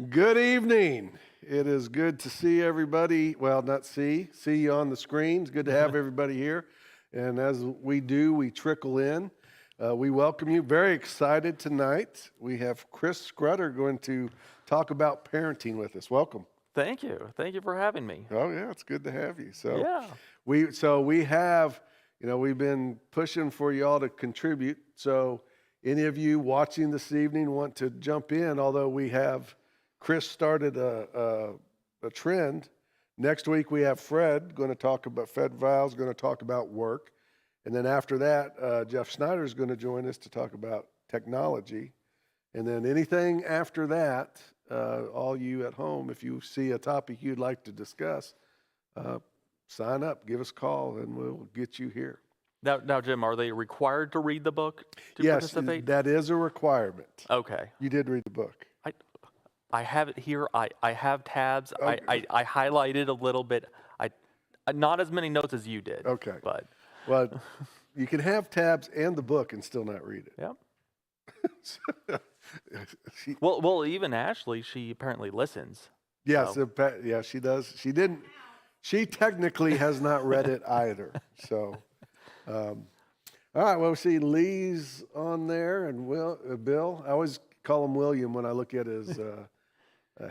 Good evening. It is good to see everybody. Well, not see you on the screens. Good to have everybody here. And as we do, we trickle in. We welcome you. Very excited tonight. We have Chris Scrudder going to talk about parenting with us. Welcome. Thank you. Thank you for having me. Oh yeah, it's good to have you. Yeah. We have, we've been pushing for y'all to contribute. So any of you watching this evening want to jump in, although we have Chris started a trend. Next week we have Fred going to talk about, Vile's going to talk about work. And then after that, Jeff Snyder is going to join us to talk about technology. And then anything after that, all you at home, if you see a topic you'd like to discuss, sign up, give us a call, and we'll get you here. Now, Jim, are they required to read the book to Yes, participate? that is a requirement. Okay. You did read the book. I have it here. I have tabs. Okay. I highlighted a little bit. Not as many notes as you did. Okay. But Well, you can have tabs and the book and still not read it. yeah. Well, even Ashley, she apparently listens. Yes, So. yeah, she does. She technically has not read it either. So, all right. Well, we see Lee's on there and Bill. I always call him William when I look at his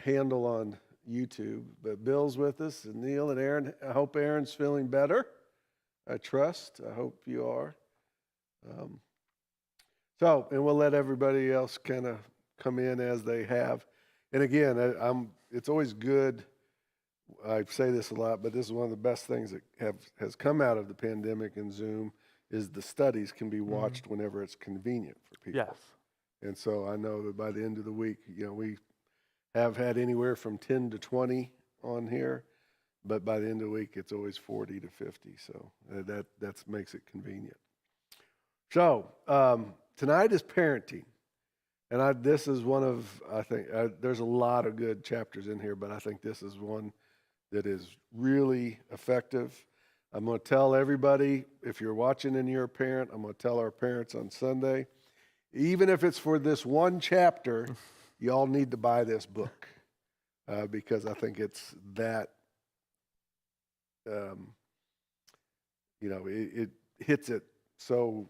handle on YouTube. But Bill's with us, and Neil and Aaron. I hope Aaron's feeling better. I trust. I hope you are. And we'll let everybody else kind of come in as they have. And again, it's always good. I say this a lot, but this is one of the best things that has come out of the pandemic and Zoom is the studies can be watched whenever it's convenient for people. Yes. And so I know that by the end of the week, we have had anywhere from 10 to 20 on here, but by the end of the week, it's always 40 to 50. So that makes it convenient. So tonight is parenting. And this is one of, there's a lot of good chapters in here, but I think this is one that is really effective. I'm going to tell everybody, if you're watching and you're a parent, I'm going to tell our parents on Sunday, even if it's for this one chapter, y'all need to buy this book because I think it's that, it hits it so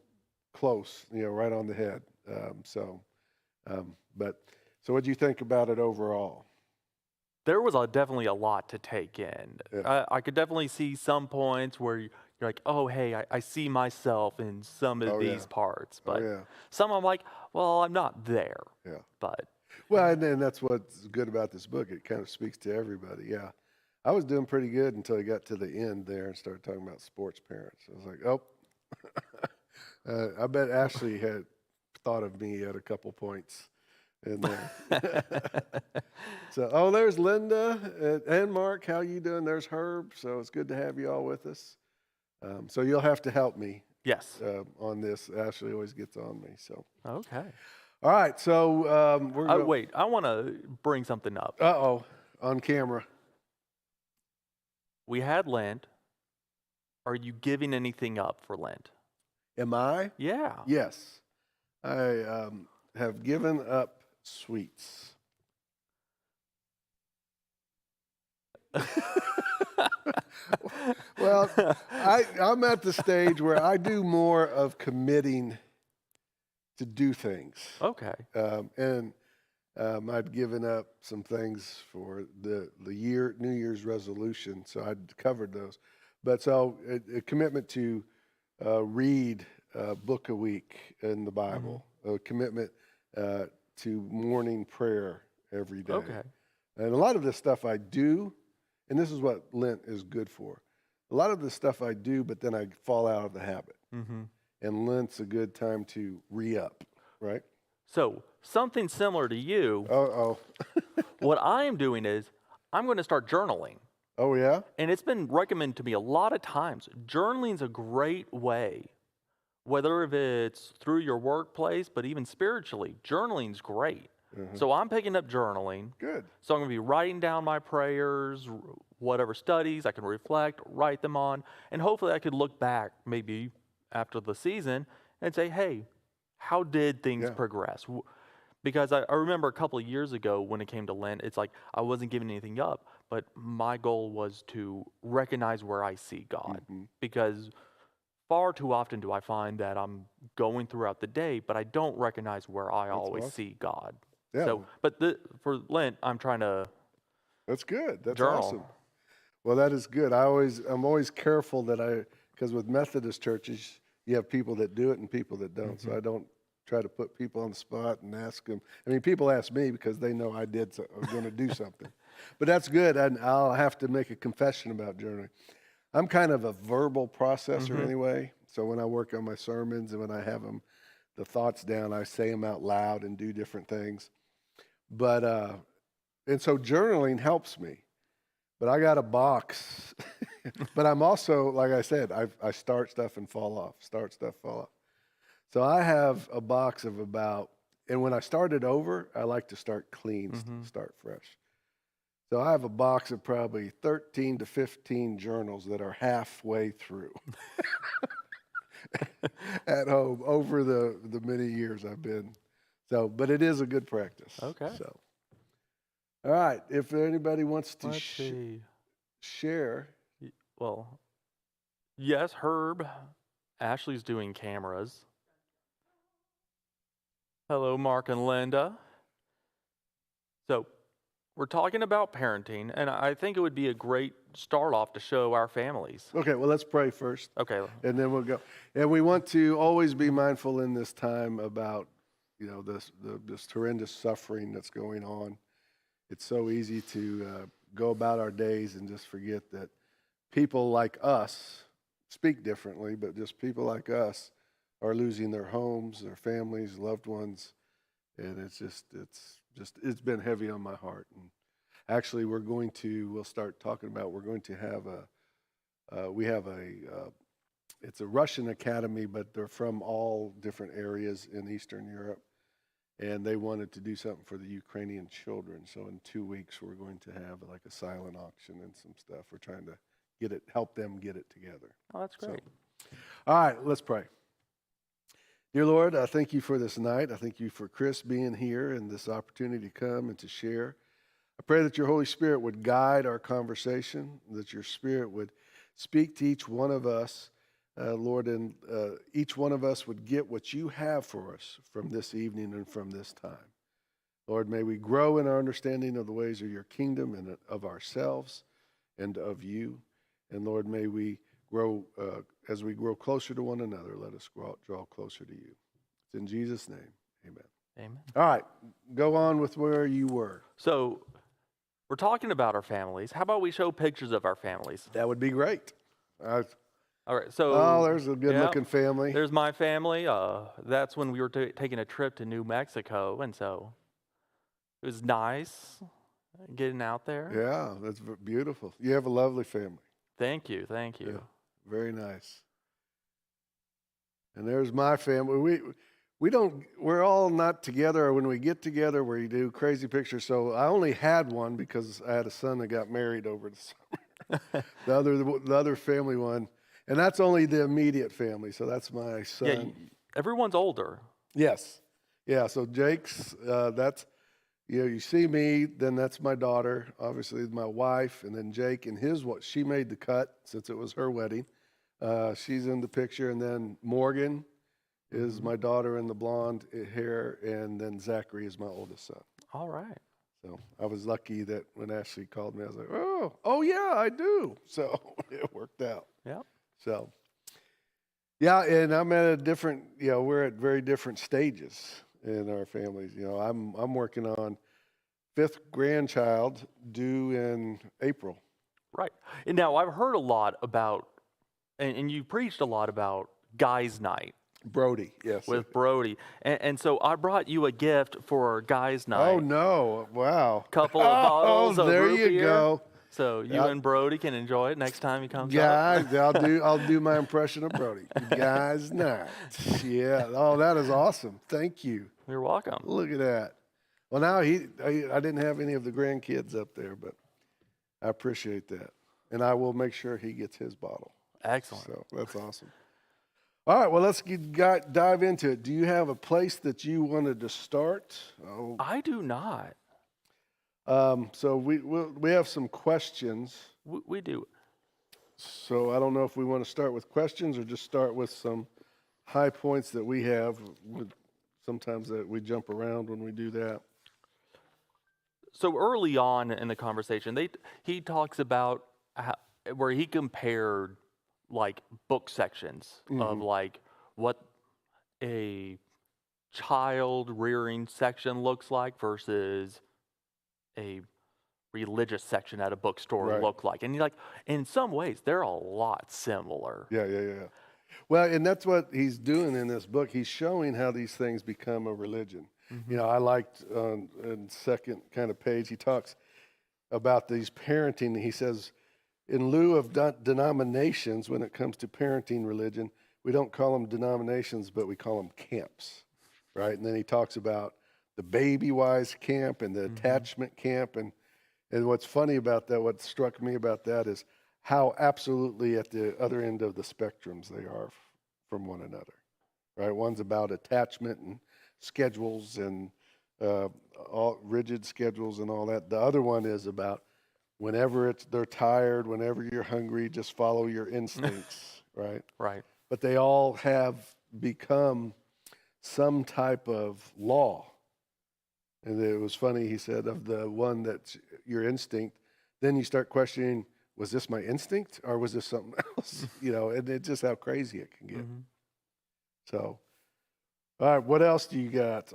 close, right on the head. So what do you think about it overall? There was definitely a lot to take in. Yeah. I could definitely see some points where you're like, oh, hey, I see myself in some of these parts. But some I'm like, well, I'm not there. Yeah. But well, and that's what's good about this book. It kind of speaks to everybody. Yeah. I was doing pretty good until I got to the end there and started talking about sports parents. I was like, I bet Ashley had thought of me at a couple points in there. So, there's Linda and Mark. How you doing? There's Herb. So it's good to have you all with us. So you'll have to help me. Yes. On this. Ashley always gets on me. So. Okay. All right. So we're. Wait, I want to bring something up. On camera. We had Lent. Are you giving anything up for Lent? Am I? Yeah. Yes. I have given up sweets. Well, I'm at the stage where I do more of committing to do things. Okay. I'd given up some things for the New Year's resolution, so I'd covered those. But so a commitment to read a book a week in the Bible, a commitment to morning prayer every day. Okay. And a lot of this stuff I do, and this is what Lent is good for. A lot of this stuff I do, but then I fall out of the habit. Mm-hmm. And Lent's a good time to re-up, right? So something similar to you. What I am doing is I'm going to start journaling. Oh, yeah? And it's been recommended to me a lot of times. Journaling is a great way, whether if it's through your workplace, but even spiritually, journaling's great. Mm-hmm. So I'm picking up journaling. Good. So I'm going to be writing down my prayers, whatever studies I can reflect, write them on, and hopefully I could look back maybe after the season and say, hey, how did things progress? Because I remember a couple of years ago when it came to Lent, it's like I wasn't giving anything up, but my goal was to recognize where I see God. Hmm. Because far too often do I find that I'm going throughout the day, but I don't recognize where I That's always awesome. see God. Yeah, So, but for Lent, I'm trying to that's good. That's journal. awesome. Well, that is good. I'm always careful because with Methodist churches, you have people that do it and people that don't. So I don't try to put people on the spot and ask them. I mean, people ask me because they know I was going to do something. But that's good. And I'll have to make a confession about journaling. I'm kind of a verbal processor anyway. So when I work on my sermons and when I have the thoughts down, I say them out loud and do different things. But, and so journaling helps me. But I got a box. But I'm also, like I said, I start stuff and fall off, start stuff, fall off. So I have a box of and when I start it over, I like to start clean, start fresh. So I have a box of probably 13 to 15 journals that are halfway through at home over the many years I've been. So, but it is a good practice. Okay. So, all right. If anybody wants to Let's see. share. Well, yes, Herb. Ashley's doing cameras. Hello, Mark and Linda. So, we're talking about parenting, and I think it would be a great start off to show our families. Okay, well, let's pray first. Okay. And then we'll go. And we want to always be mindful in this time about, this horrendous suffering that's going on. It's so easy to go about our days and just forget that people like us speak differently, but just people like us are losing their homes, their families, loved ones. And it's been heavy on my heart. And actually, we'll start talking about, we're going to have it's a Russian academy, but they're from all different areas in Eastern Europe. And they wanted to do something for the Ukrainian children. So in 2 weeks, we're going to have like a silent auction and some stuff. We're trying to help them get it together. Oh, that's great. So, all right, let's pray. Dear Lord, I thank you for this night. I thank you for Chris being here and this opportunity to come and to share. I pray that your Holy Spirit would guide our conversation, that your Spirit would speak to each one of us, Lord, and each one of us would get what you have for us from this evening and from this time. Lord, may we grow in our understanding of the ways of your kingdom and of ourselves and of you. And Lord, may we grow, as we grow closer to one another, let us draw closer to you. It's in Jesus' name, amen. Amen. All right, go on with where you were. So, we're talking about our families. How about we show pictures of our families? That would be great. All right. So, there's a good-looking family. There's my family. That's when we were taking a trip to New Mexico, and so it was nice getting out there. Yeah, that's beautiful. You have a lovely family. Thank you. Yeah, very nice. And there's my family. We're all not together. When we get together, we do crazy pictures. So I only had one because I had a son that got married over the summer. the other family one, and that's only the immediate family. So that's my son. Yeah, everyone's older. Yes. Yeah. So Jake's. That's. You see me, then that's my daughter, obviously my wife, and then Jake and she made the cut since it was her wedding. She's in the picture, and then Morgan is my daughter in the blonde hair, and then Zachary is my oldest son. All right. So I was lucky that when Ashley called me, I was like, oh yeah, I do. So it worked out. Yeah. So, yeah, and I'm at we're at very different stages in our families. I'm working on 5th grandchild due in April. Right. And now I've heard a lot about, and you preached a lot about guys' night. Brody, yes. With Brody. And so I brought you a gift for guys' night. Oh, no. Wow. Couple of bottles of there root you beer. Go. So you and Brody can enjoy it next time he comes up. Guys, I'll do my impression of Brody. Guys' night. Yeah. Oh, that is awesome. Thank you. You're welcome. Look at that. Well, now I didn't have any of the grandkids up there, but I appreciate that. And I will make sure he gets his bottle. Excellent. So that's awesome. All right, well, let's dive into it. Do you have a place that you wanted to start? Oh, I do not. so we have some questions. We do. So I don't know if we want to start with questions or just start with some high points that we have. Sometimes that we jump around when we do that. So early on in the conversation, he talks about where he compared like book sections of like what a child rearing section looks like versus a religious section at a bookstore Right. look like. And you're like, in some ways, they're a lot similar. Yeah. Well, and that's what he's doing in this book. He's showing how these things become a religion. You know, I liked in second kind of page, he talks about these parenting. He says, in lieu of denominations, when it comes to parenting religion, we don't call them denominations, but we call them camps, right? And then he talks about the baby-wise camp and the attachment camp. And what's funny about that, what struck me about that is how absolutely at the other end of the spectrums they are from one another, right? One's about attachment and schedules and all rigid schedules and all that. The other one is about whenever they're tired, whenever you're hungry, just follow your instincts, right? Right. But they all have become some type of law. And it was funny, he said, of the one that's your instinct, then you start questioning, was this my instinct or was this something else? You know, and it's just how crazy it can get. So, all right, what else do you got?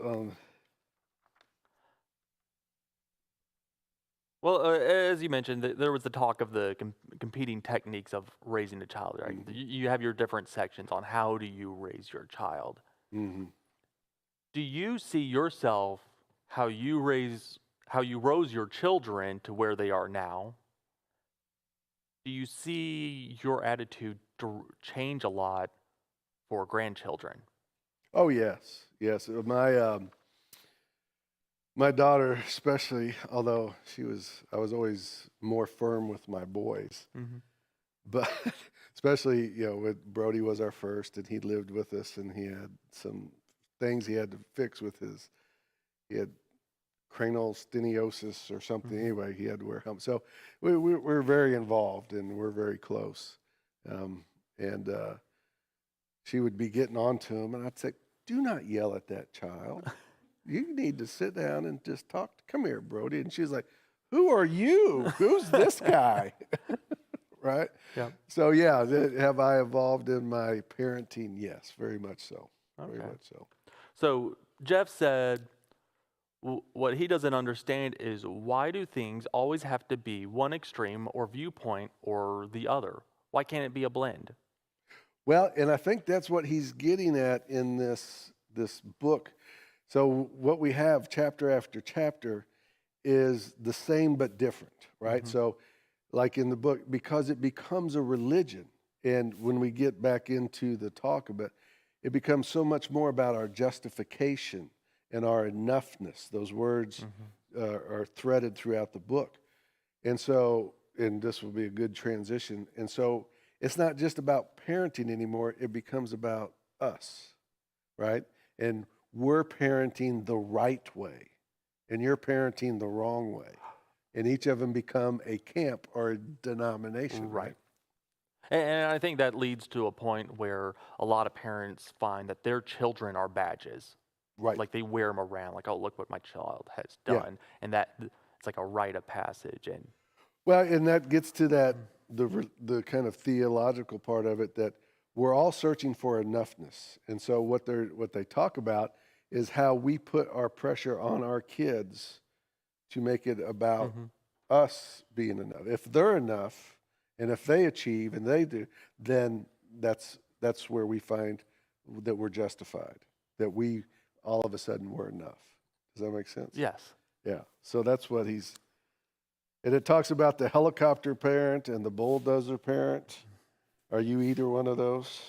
Well, as you mentioned, there was the talk of the competing techniques of raising a child, right? You have your different sections on how do you raise your child. Do you see yourself how you rose your children to where they are now? Do you see your attitude to change a lot for grandchildren? Oh, yes. My daughter especially, although I was always more firm with my boys, but especially, you know, with Brody was our first and he lived with us and he had some things he had to fix with he had cranial stenosis or something. Anyway, he had to wear helmets. So we're very involved and we're very close. And she would be getting on to him and I'd say, do not yell at that child. You need to sit down and just talk. Come here, Brody. And she's like, who are you? Who's this guy? Right? Yeah. So, yeah, have I evolved in my parenting? Yes, very much so. Okay. Very much so. So Jeff said what he doesn't understand is why do things always have to be one extreme or viewpoint or the other? Why can't it be a blend? Well, and I think that's what he's getting at in this book. So what we have chapter after chapter is the same but different, right? So like in the book, because it becomes a religion, and when we get back into the talk of it, it becomes so much more about our justification and our enoughness. Those words are threaded throughout the book. And so, and this will be a good transition. And so it's not just about parenting anymore. It becomes about us, right? And we're parenting the right way, and you're parenting the wrong way. And each of them become a camp or a denomination, right? And I think that leads to a point where a lot of parents find that their children are badges. Right. Like they wear them around, like, oh, look what my child has done. And that it's like a rite of passage. And well, and that gets to that, the kind of theological part of it, that we're all searching for enoughness. And so what they talk about is how we put our pressure on our kids to make it about us being enough. If they're enough, and if they achieve and they do, then that's where we find that we're justified, that we all of a sudden we're enough. Does that make sense? yes. Yeah. So that's what and it talks about the helicopter parent and the bulldozer parent. Are you either one of those?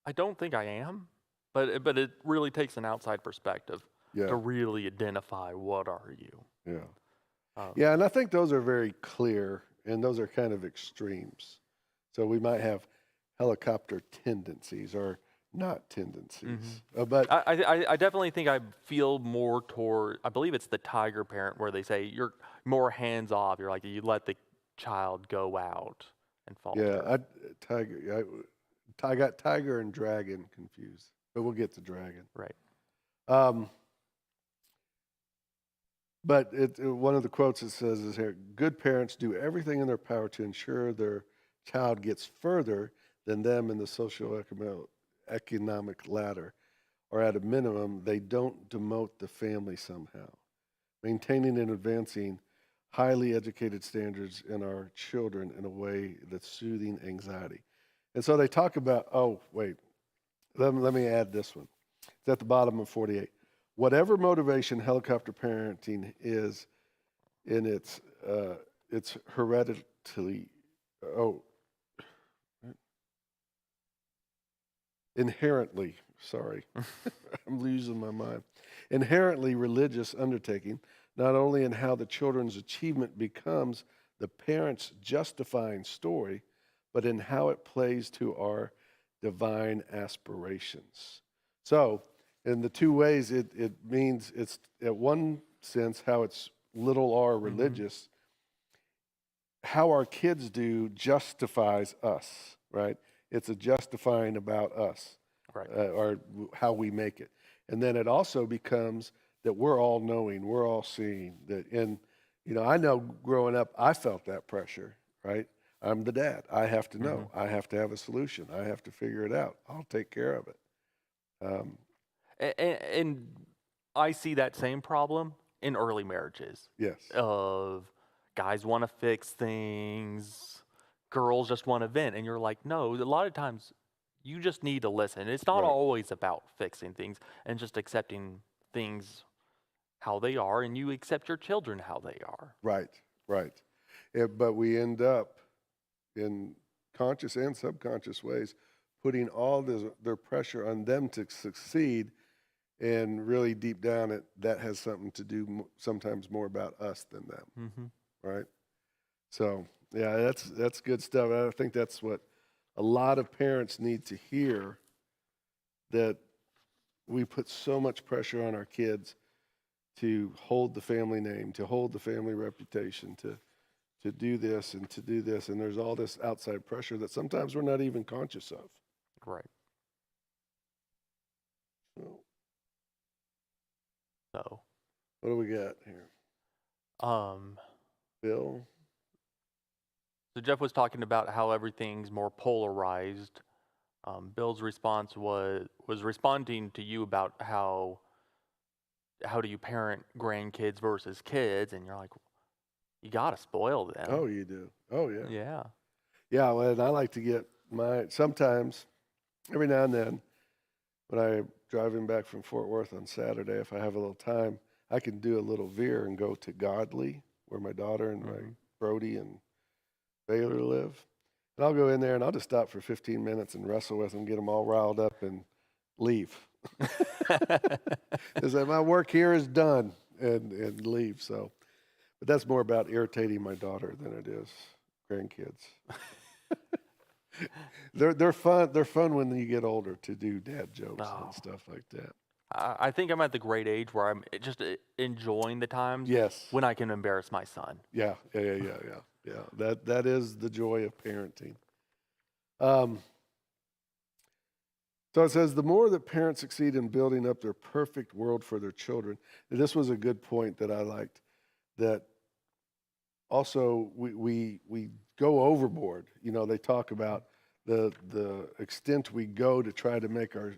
I don't think I am, but it really takes an outside perspective to really identify what are you. Yeah. Yeah, and I think those are very clear, and those are kind of extremes. So we might have helicopter tendencies or not tendencies. Mm-hmm. But I definitely think I feel more toward, I believe it's the tiger parent where they say you're more hands off. You're like, you let the child go out and yeah, falter. I got tiger and dragon confused, but we'll get to dragon. Right. Um, but one of the quotes it says is here: "Good parents do everything in their power to ensure their child gets further than them in the socioeconomic ladder, or at a minimum, they don't demote the family somehow. Maintaining and advancing highly educated standards in our children in a way that's soothing anxiety." And so they talk about, oh, wait, let me add this one. It's at the bottom of 48. Whatever motivation helicopter parenting is in its hereditary, oh, inherently, sorry, I'm losing my mind, inherently religious undertaking, not only in how the children's achievement becomes the parent's justifying story, but in how it plays to our divine aspirations. So, in the two ways, it means it's, at one sense, how it's little r religious. How our kids do justifies us, right? It's a justifying about us, Right. or how we make it. And then it also becomes that we're all knowing, we're all seeing that. And, I know growing up, I felt that pressure, right? I'm the dad. I have to know. I have to have a solution. I have to figure it out. I'll take care of it. And I see that same problem in early marriages Yes. of guys want to fix things, girls just want to vent. And you're like, no, a lot of times you just need to listen. It's not Right. always about fixing things and just accepting things how they are, and you accept your children how they are. Right. But we end up in conscious and subconscious ways putting all their pressure on them to succeed, and really deep down that has something to do sometimes more about us than them, right? So yeah, that's good stuff. I think that's what a lot of parents need to hear, that we put so much pressure on our kids to hold the family name, to hold the family reputation, to do this and to do this, and there's all this outside pressure that sometimes we're not even conscious of. Right. So, What do we got here? Bill? So Jeff was talking about how everything's more polarized. Bill's response was responding to you about how do you parent grandkids versus kids, and you're like, you gotta spoil them. Oh, you do. Oh, yeah. Yeah. Yeah, well, and I like to get sometimes, every now and then, when I'm driving back from Fort Worth on Saturday, if I have a little time, I can do a little veer and go to Godly, where my daughter and my Brody and Baylor live. And I'll go in there and I'll just stop for 15 minutes and wrestle with them, get them all riled up, and leave. Is that my work here is done, and leave. So, but that's more about irritating my daughter than it is grandkids. They're fun. They're fun when you get older to do dad jokes and stuff like that. I think I'm at the great age where I'm just enjoying the times Yes. when I can embarrass my son. Yeah. That is the joy of parenting. So it says, the more that parents succeed in building up their perfect world for their children. This was a good point that I liked, that also we go overboard. They talk about the extent we go to try to make our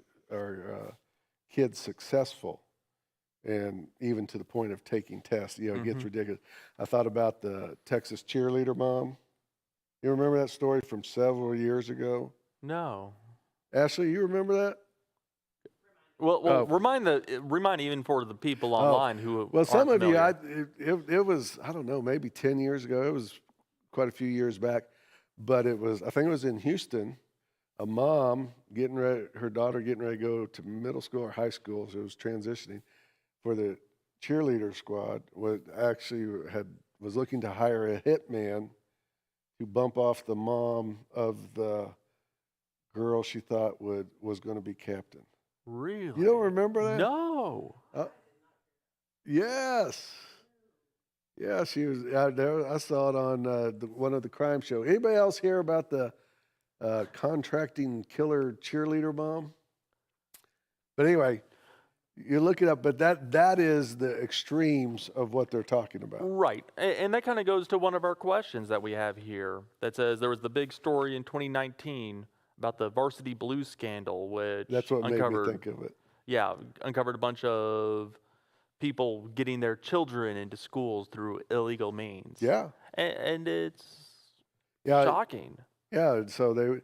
kids successful, and even to the point of taking tests. It gets ridiculous. I thought about the Texas cheerleader mom. You remember that story from several years ago? No. Ashley, you remember that? Well, remind even for the people online who well, some aren't of you, familiar. it was, I don't know, maybe 10 years ago. It was quite a few years back, but I think it was in Houston. A mom her daughter getting ready to go to middle school or high school, so it was transitioning, for the cheerleader squad, was looking to hire a hitman to bump off the mom of the girl she thought was going to be captain. Really? You don't remember that? No. Yes. Yeah, she was out there. I saw it on one of the crime shows. Anybody else hear about the contracting killer cheerleader mom? But anyway, you look it up. But that is the extremes of what they're talking about. Right. And that kind of goes to one of our questions that we have here that says there was the big story in 2019 about the varsity blues scandal, which That's what uncovered, made me think of it. Yeah, uncovered a bunch of people getting their children into schools through illegal means. Yeah. And it's Yeah. shocking. Yeah. So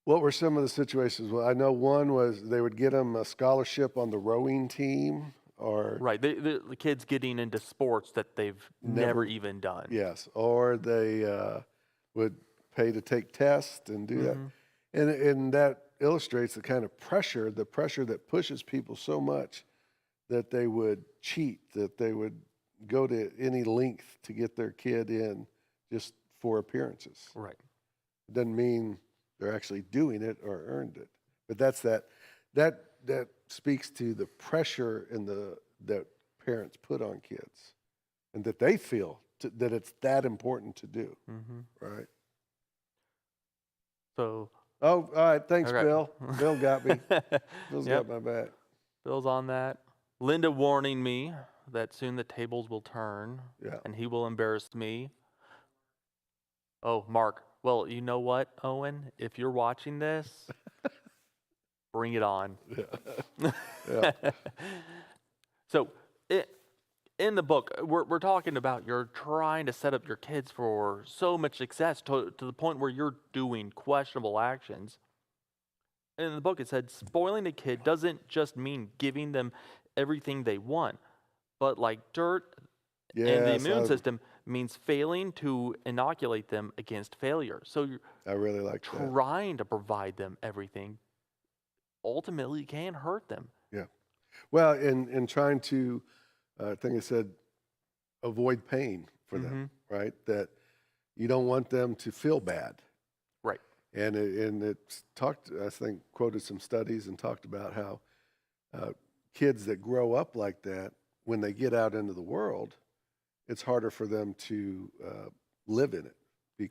what were some of the situations? Well, I know one was they would get them a scholarship on the rowing team, or Right. The kids getting into sports that they've never Never- even done. yes, or they would pay to take tests and do that. And that illustrates the kind of pressure that pushes people so much that they would cheat, that they would go to any length to get their kid in just for appearances. Right. It doesn't mean they're actually doing it or earned it. But that's that speaks to the pressure that parents put on kids, and that they feel that it's that important to do, right? So. Oh, all right. Thanks, Okay. Bill. Bill got me. Bill's Yep. got my back. Bill's on that. Linda warning me that soon the tables will turn Yeah. and he will embarrass me. Oh, Mark. Well, you know what, Owen? If you're watching this, bring it on. Yeah. So, in the book, we're talking about you're trying to set up your kids for so much success to the point where you're doing questionable actions. In the book, it said spoiling a kid doesn't just mean giving them everything they want, but like dirt and the Yes, immune system means failing to inoculate them against failure. So you're I really like that. trying to provide them everything ultimately can hurt them. Yeah. Well, in trying to, I think I said, avoid pain for them, right? That you don't want them to feel bad. Right. And it's talked, I think, quoted some studies and talked about how kids that grow up like that, when they get out into the world, it's harder for them to live in it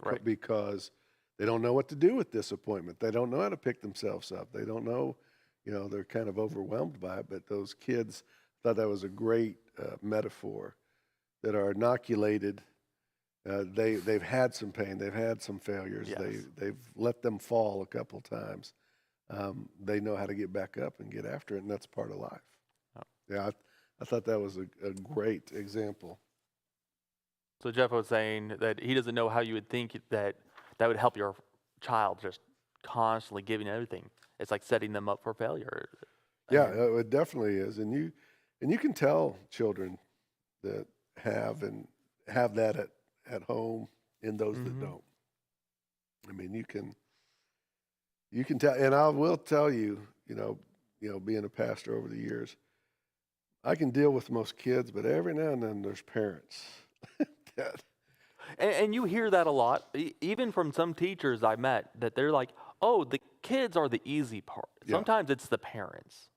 Right. because they don't know what to do with disappointment. They don't know how to pick themselves up. They don't know, they're kind of overwhelmed by it. But those kids, thought that was a great metaphor, that are inoculated. They've had some pain. They've had some failures. Yes. They've let them fall a couple times. They know how to get back up and get after it, and that's part of life. Oh. Yeah, I thought that was a great example. So Jeff was saying that he doesn't know how you would think that would help your child just constantly giving everything. It's like setting them up for failure. Yeah, it definitely is, and you can tell children that have that at home in those that don't. I mean, you can tell, and I will tell you, being a pastor over the years, I can deal with most kids, but every now and then there's parents that. And you hear that a lot, even from some teachers I met, that they're like, oh, the kids are the easy part. Yeah. Sometimes it's the parents.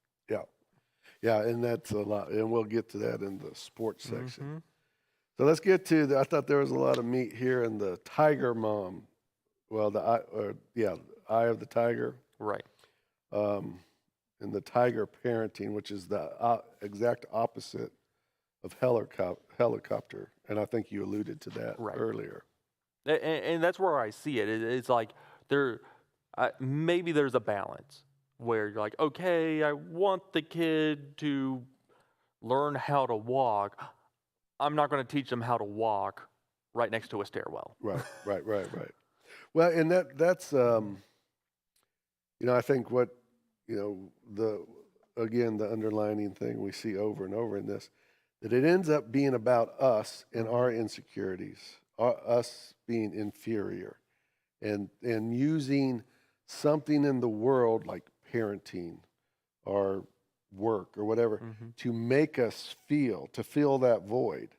Yeah, and that's a lot, and we'll get to that in the sports section. So let's get to I thought there was a lot of meat here in the tiger mom. Well, eye of the tiger. Right. And the tiger parenting, which is the exact opposite of helicopter. And I think you alluded to that earlier. And that's where I see it. It's like maybe there's a balance where you're like, okay, I want the kid to learn how to walk. I'm not going to teach them how to walk right next to a stairwell. Right. Well, and that's I think what the underlining thing we see over and over in this, that it ends up being about us and our insecurities, us being inferior, and using something in the world like parenting or work or whatever to make us to fill that void,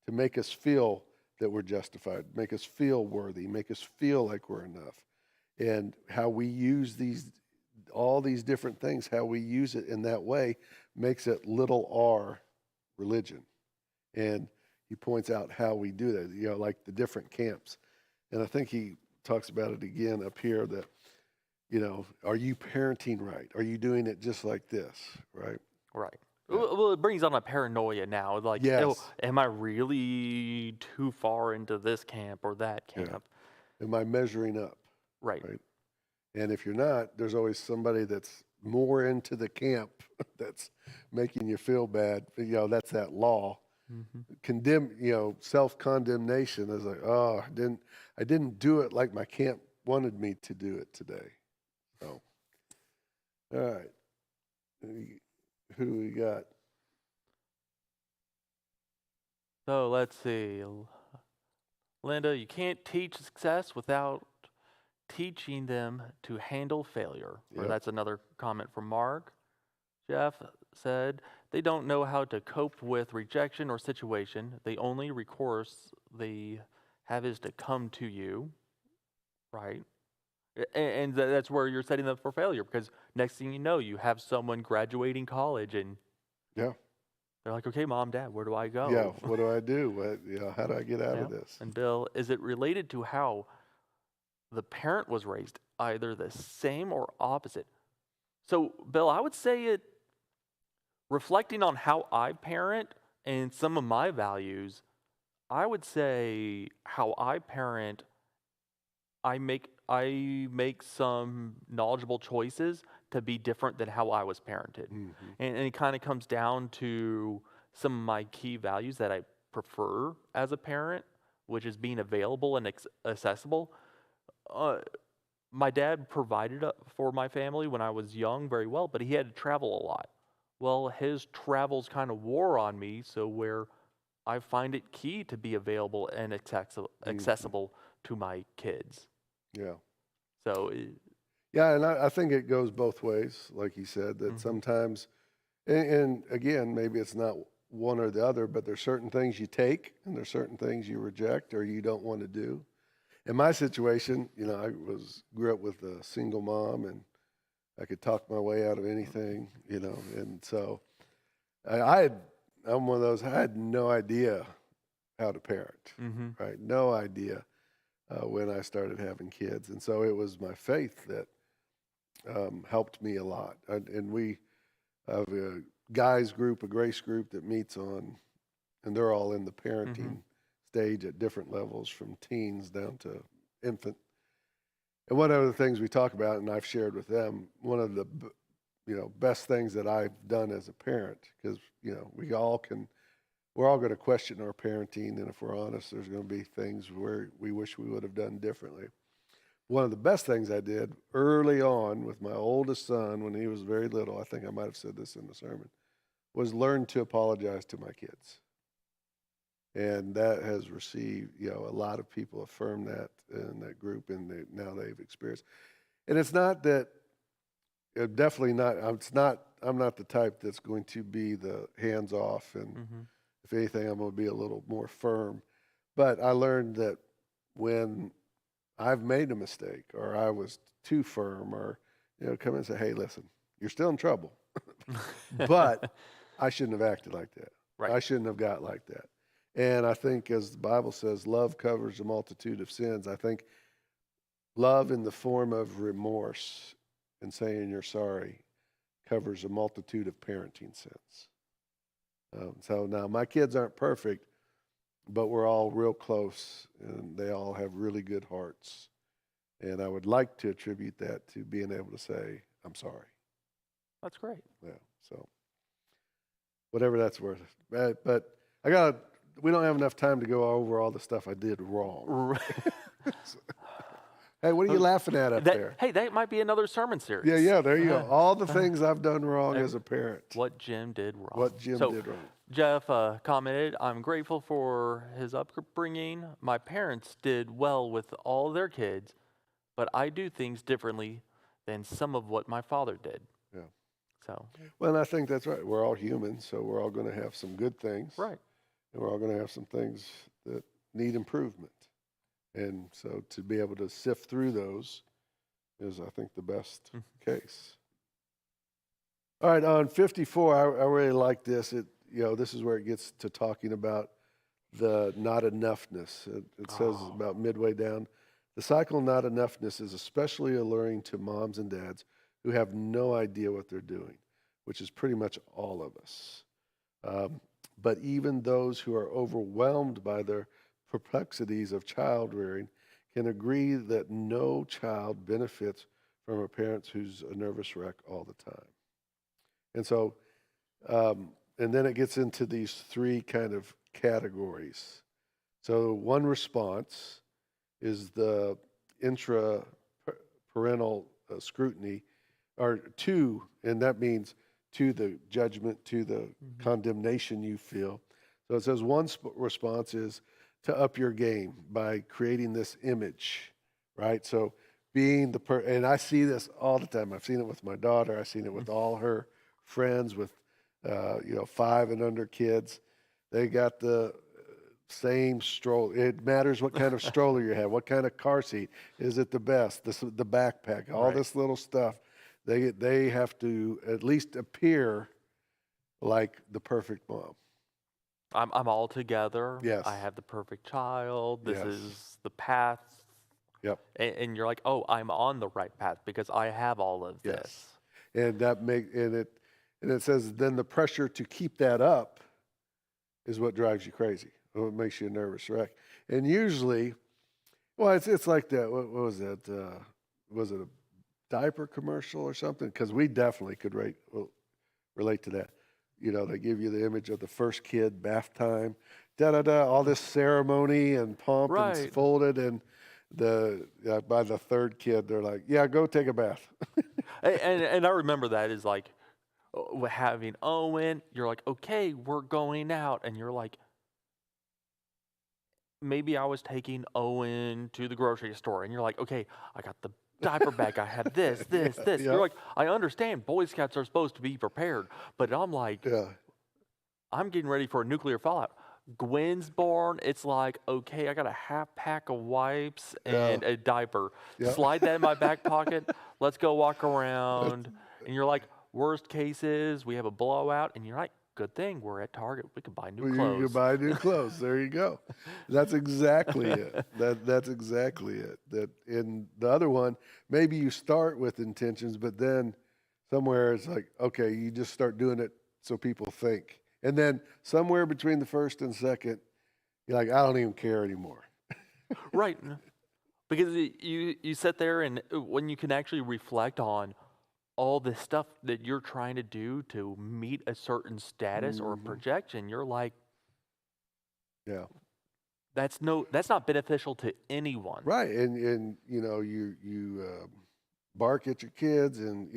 to make us feel that we're justified, make us feel worthy, make us feel like we're enough. And how we use all these different things, how we use it in that way makes it little r religion. And he points out how we do that, like the different camps. And I think he talks about it again up here that, are you parenting right? Are you doing it just like this, right? Right. Yeah. Well, it brings on a paranoia now. Like, Yes. am I really too far into this camp or that camp? Yeah. Am I measuring up? Right. And if you're not, there's always somebody that's more into the camp that's making you feel bad. That's that law. Mm-hmm. Self-condemnation is like, oh, I didn't do it like my camp wanted me to do it today. So, all right. Who do we got? So let's see. Linda, you can't teach success without teaching them to handle failure. Or Yep. that's another comment from Mark. Jeff said, they don't know how to cope with rejection or situation. The only recourse they have is to come to you, right? And that's where you're setting them for failure, because next thing you know, you have someone graduating college and Yeah. they're like, okay, Mom, Dad, where do I go? Yeah. What do I do? How do I get out of this? And Bill, is it related to how the parent was raised, either the same or opposite? So, Bill, I would say reflecting on how I parent and some of my values, I would say how I parent, I make some knowledgeable choices to be different than how I was parented. Mm-hmm. And it kind of comes down to some of my key values that I prefer as a parent, which is being available and accessible. My dad provided for my family when I was young very well, but he had to travel a lot. Well, his travels kind of wore on me, so where I find it key to be available and accessible to my kids. Yeah. So, Yeah, and I think it goes both ways, like he said, that sometimes, and again, maybe it's not one or the other, but there's certain things you take and there's certain things you reject or you don't want to do. In my situation, I grew up with a single mom and I could talk my way out of anything, and so I'm one of those, I had no idea how to parent, right? No idea when I started having kids. And so it was my faith that helped me a lot. And we have a guys group, a grace group that meets on, and they're all in the parenting stage at different levels from teens down to infant. And one of the things we talk about, and I've shared with them, one of the best things that I've done as a parent, because we're all going to question our parenting, and if we're honest, there's going to be things where we wish we would have done differently. One of the best things I did early on with my oldest son when he was very little, I think I might have said this in the sermon, was learn to apologize to my kids. And that has received, a lot of people affirm that in that group, and now they've experienced. And it's not that, definitely not, I'm not the type that's going to be the hands off, and if anything, I'm going to be a little more firm. But I learned that when I've made a mistake or I was too firm or, come in and say, hey, listen, you're still in trouble, but I shouldn't have acted like that. Right. I shouldn't have got like that. And I think, as the Bible says, love covers a multitude of sins. I think love in the form of remorse and saying you're sorry covers a multitude of parenting sins. So now my kids aren't perfect, but we're all real close and they all have really good hearts. And I would like to attribute that to being able to say, I'm sorry. That's great. Yeah. So whatever that's worth. But we don't have enough time to go over all the stuff I did wrong. Hey, what are you laughing at up there? Hey, that might be another sermon series. Yeah, there you go. All the things I've done wrong as a parent. What Jim did wrong. What Jim did wrong. Jeff commented, I'm grateful for his upbringing. My parents did well with all their kids, but I do things differently than some of what my father did. Yeah. So. Well, and I think that's right. We're all human, so we're all going to have some good things. Right. And we're all going to have some things that need improvement. And so to be able to sift through those is, I think, the best case. All right, on 54, I really like this. This is where it gets to talking about the not enoughness. It says about midway down, the cycle of not enoughness is especially alluring to moms and dads who have no idea what they're doing, which is pretty much all of us. But even those who are overwhelmed by their perplexities of child rearing can agree that no child benefits from a parent who's a nervous wreck all the time. And so, and then it gets into these three kind of categories. So one response is the intraparental scrutiny, or to, and that means to the judgment, to the condemnation you feel. So it says one response is to up your game by creating this image, right? So being and I see this all the time. I've seen it with my daughter. I've seen it with all her friends with, 5 and under kids. They got the same stroller. It matters what kind of stroller you have, what kind of car seat. Is it the best? The backpack, all this little stuff. They have to at least appear like the perfect mom. I'm all together. Yes. I have the perfect child. This Yes. is the path. Yep. And you're like, oh, I'm on the right path because I have all of this. And it says then the pressure to keep that up is what drives you crazy. What makes you a nervous wreck. And usually, well, it's like that. What was that? Was it a diaper commercial or something? Because we definitely could relate to that. They give you the image of the first kid, bath time, all this ceremony and pomp and folded, and by the third kid, they're like, yeah, go take a bath. and I remember that is like having Owen, you're like, okay, we're going out, and you're like, maybe I was taking Owen to the grocery store, and you're like, okay, I got the diaper bag, I have this. Yeah. You're like, I understand Boy Scouts are supposed to be prepared, but I'm like, I'm getting ready for a nuclear fallout. Gwen's born, it's like, okay, I got a half pack of wipes and a diaper. Slide that in my back pocket. Let's go walk around. And you're like, worst case is we have a blowout, and you're like, good thing we're at Target. We can buy new clothes. You can buy new clothes. There you go. That's exactly it. That's exactly it. That in the other one, maybe you start with intentions, but then somewhere it's like, okay, you just start doing it so people think. And then somewhere between the first and second, you're like, I don't even care anymore. Right. Because you sit there, and when you can actually reflect on all this stuff that you're trying to do to meet a certain status or projection, you're like, that's not beneficial to anyone. Right. And you bark at your kids, and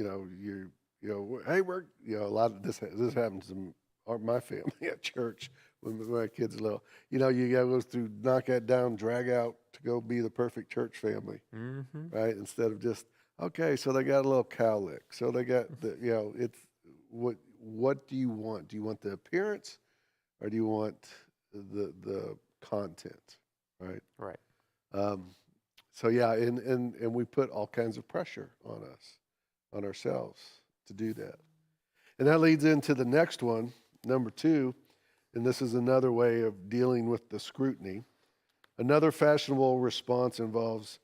hey, we're a lot of this happens in my family at church when my kids are little. You gotta go through knock that down, drag out to go be the perfect church family, right? Instead of just, okay, so they got a little cowlick. So they got it's what do you want? Do you want the appearance, or do you want the content, right? Right. So and we put all kinds of pressure on ourselves to do that. And that leads into the next one, number 2, and this is another way of dealing with the scrutiny. Another fashionable response involves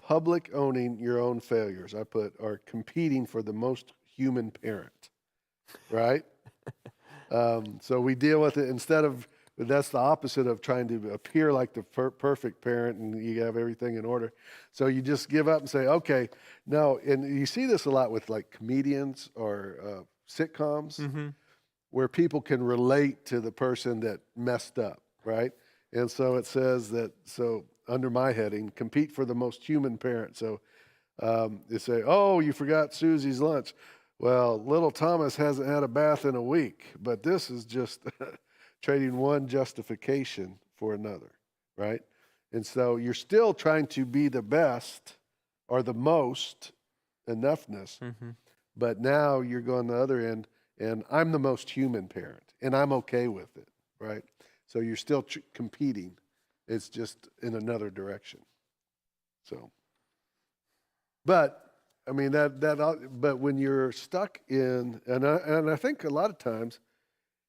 public owning your own failures. I put are competing for the most human parent, right? So we deal with it instead of, that's the opposite of trying to appear like the perfect parent and you have everything in order. So you just give up and say, okay, no. And you see this a lot with like comedians or sitcoms where people can relate to the person that messed up, right? And so it says that, so under my heading, compete for the most human parent. So they say, oh, you forgot Susie's lunch. Well, little Thomas hasn't had a bath in a week, but this is just trading one justification for another, right? And so you're still trying to be the best or the most enoughness, but now you're going the other end, and I'm the most human parent, and I'm okay with it, right? So you're still competing. It's just in another direction. So, but I mean, but when you're stuck in, and I think a lot of times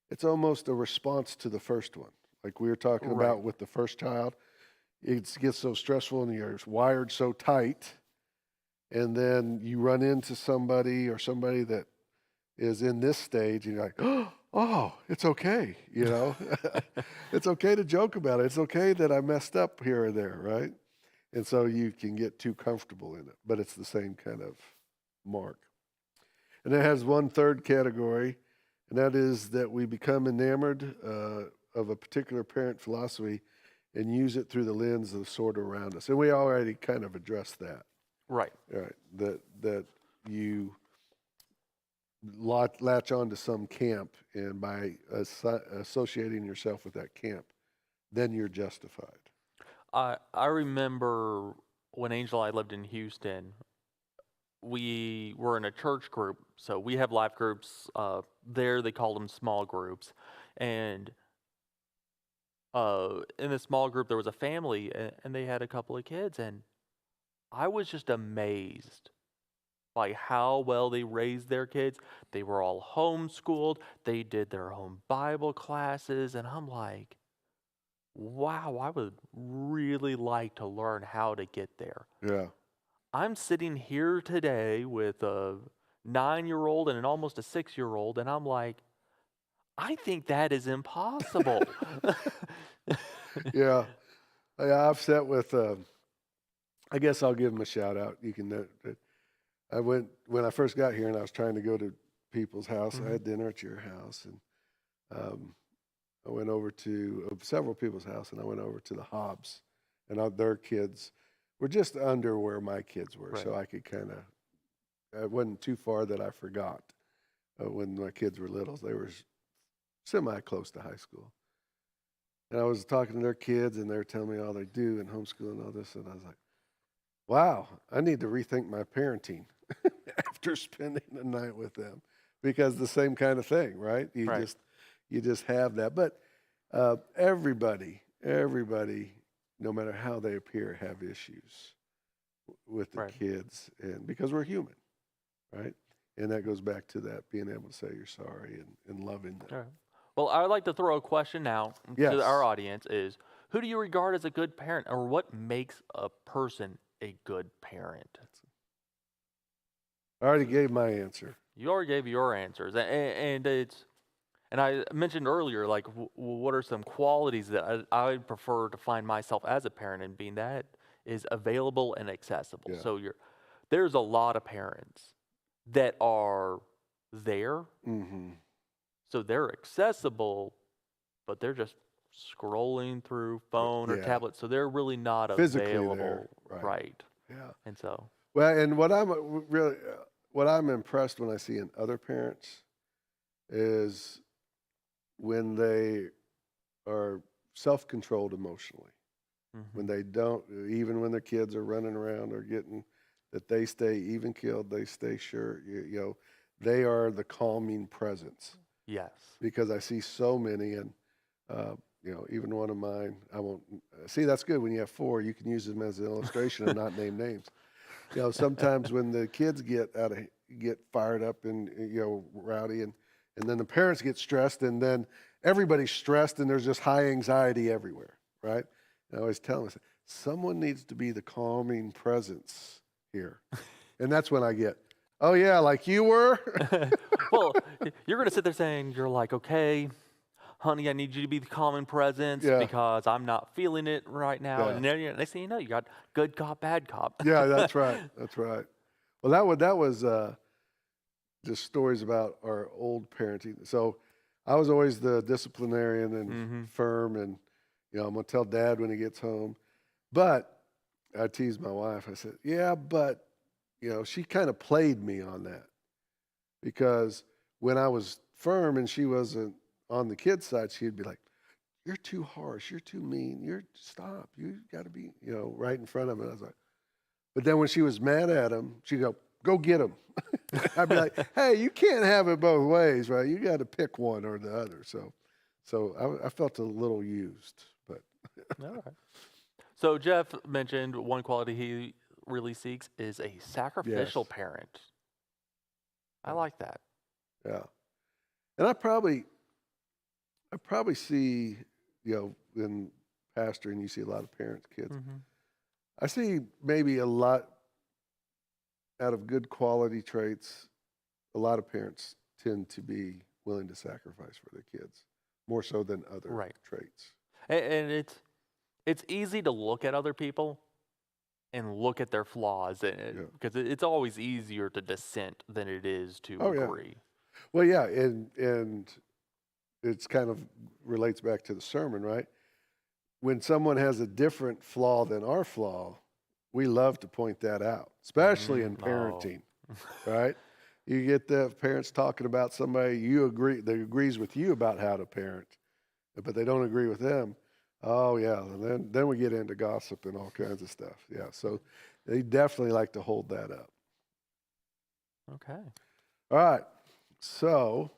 it's almost a response to the first one. Like we were talking Right. about with the first child, it gets so stressful and you're wired so tight. And then you run into somebody that is in this stage and you're like, oh, it's okay. It's okay to joke about it. It's okay that I messed up here or there, right? And so you can get too comfortable in it, but it's the same kind of mark. And it has one third category, and that is that we become enamored of a particular parent philosophy and use it through the lens of the sort around us. And we already kind of addressed that. Right. Right. That you latch on to some camp, and by associating yourself with that camp, then you're justified. I remember when Angel and I lived in Houston, we were in a church group. So we have life groups there. They call them small groups. And in the small group, there was a family, and they had a couple of kids. And I was just amazed by how well they raised their kids. They were all homeschooled. They did their own Bible classes. And I'm like, wow, I would really like to learn how to get there. Yeah. I'm sitting here today with a 9-year-old and almost a 6-year-old, and I'm like, I think that is impossible. Yeah. I've sat with, I guess I'll give them a shout out. You can note that when I first got here and I was trying to go to people's house, I had dinner at your house, and I went over to several people's house, and I went over to the Hobbs, and their kids were just under where my kids were. Right. So I could kind of, it wasn't too far that I forgot when my kids were little. They were semi-close to high school. And I was talking to their kids, and they were telling me all they do in homeschool and all this, and I was like, wow, I need to rethink my parenting after spending the night with them, because the same kind of thing, right? You just have that. But everybody, no matter how they appear, have issues with the kids, and because we're human, right? And that goes back to that being able to say you're sorry and loving them. All right. Well, I would like to throw a question out to our audience is, who do you regard as a good parent, or what makes a person a good parent? I already gave my answer. You already gave your answers, and I mentioned earlier, like, what are some qualities that I would prefer to find myself as a parent, and being that is available and accessible. Yeah. So there's a lot of parents that are there, so they're accessible, but they're just scrolling through phone or tablet, so they're really not physically available, there. Right? Yeah. And so, well, and what I'm impressed when I see in other parents is when they are self-controlled emotionally, when they don't, even when their kids are running around or getting, that they stay even keeled, they stay sure, they are the calming presence. Yes. Because I see so many, and even one of mine, I won't see. That's good when you have 4, you can use them as an illustration and not name names. Sometimes when the kids get fired up and rowdy, and then the parents get stressed, and then everybody's stressed, and there's just high anxiety everywhere, right? And I always tell them, someone needs to be the calming presence here. And that's when I get, oh yeah, like you were? Well, you're going to sit there saying, you're like, okay, honey, I need you to be the calming presence because I'm not feeling it right now. And then next thing you know, you got good cop, bad cop. Yeah, that's right. That's right. Well, that was just stories about our old parenting. So I was always the disciplinarian and firm, and I'm going to tell Dad when he gets home. But I teased my wife. I said, yeah, but she kind of played me on that, because when I was firm and she wasn't on the kid's side, she'd be like, you're too harsh, you're too mean, stop, you got to be, right in front of him. And I was like, but then when she was mad at him, she'd go get him. I'd be like, hey, you can't have it both ways, right? You got to pick one or the other. So I felt a little used, but. All right. So Jeff mentioned one quality he really seeks is a sacrificial Yes. parent. I like that. Yeah. And I probably see, in pastoring, you see a lot of parents, kids. Mm-hmm. I see maybe a lot out of good quality traits. A lot of parents tend to be willing to sacrifice for their kids more so than other Right. traits. And it's easy to look at other people and look at their flaws, because it's always easier to dissent than it is to Oh, yeah. agree. Well, yeah, and it's kind of relates back to the sermon, right? When someone has a different flaw than our flaw, we love to point that out, especially in parenting, right? You get the parents talking about somebody that agrees with you about how to parent, but they don't agree with them. Oh yeah, and then we get into gossip and all kinds of stuff. Yeah, so they definitely like to hold that up. Okay. All right, so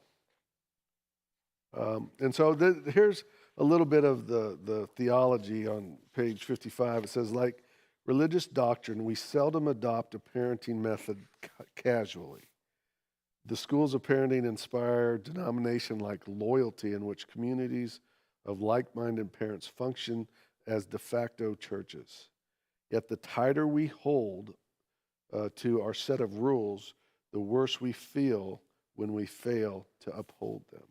here's a little bit of the theology on page 55. It says, like religious doctrine, we seldom adopt a parenting method casually. The schools of parenting inspire denomination like loyalty, in which communities of like-minded parents function as de facto churches. Yet the tighter we hold to our set of rules, the worse we feel when we fail to uphold them.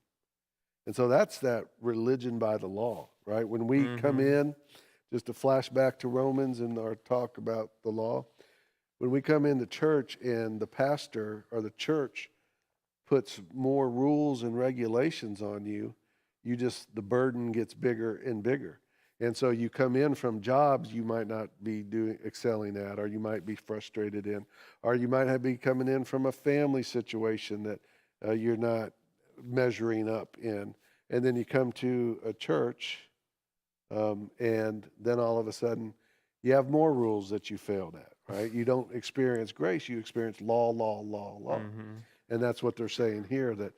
And so that's that religion by the law, right? When we come in, just to flash back to Romans and our talk about the law, when we come into church and the pastor or the church puts more rules and regulations on you, the burden gets bigger and bigger. And so you come in from jobs you might not be excelling at, or you might be frustrated in, or you might be coming in from a family situation that you're not measuring up in. And then you come to a church, and then all of a sudden you have more rules that you failed at, right? You don't experience grace, you experience law. And that's what they're saying here, that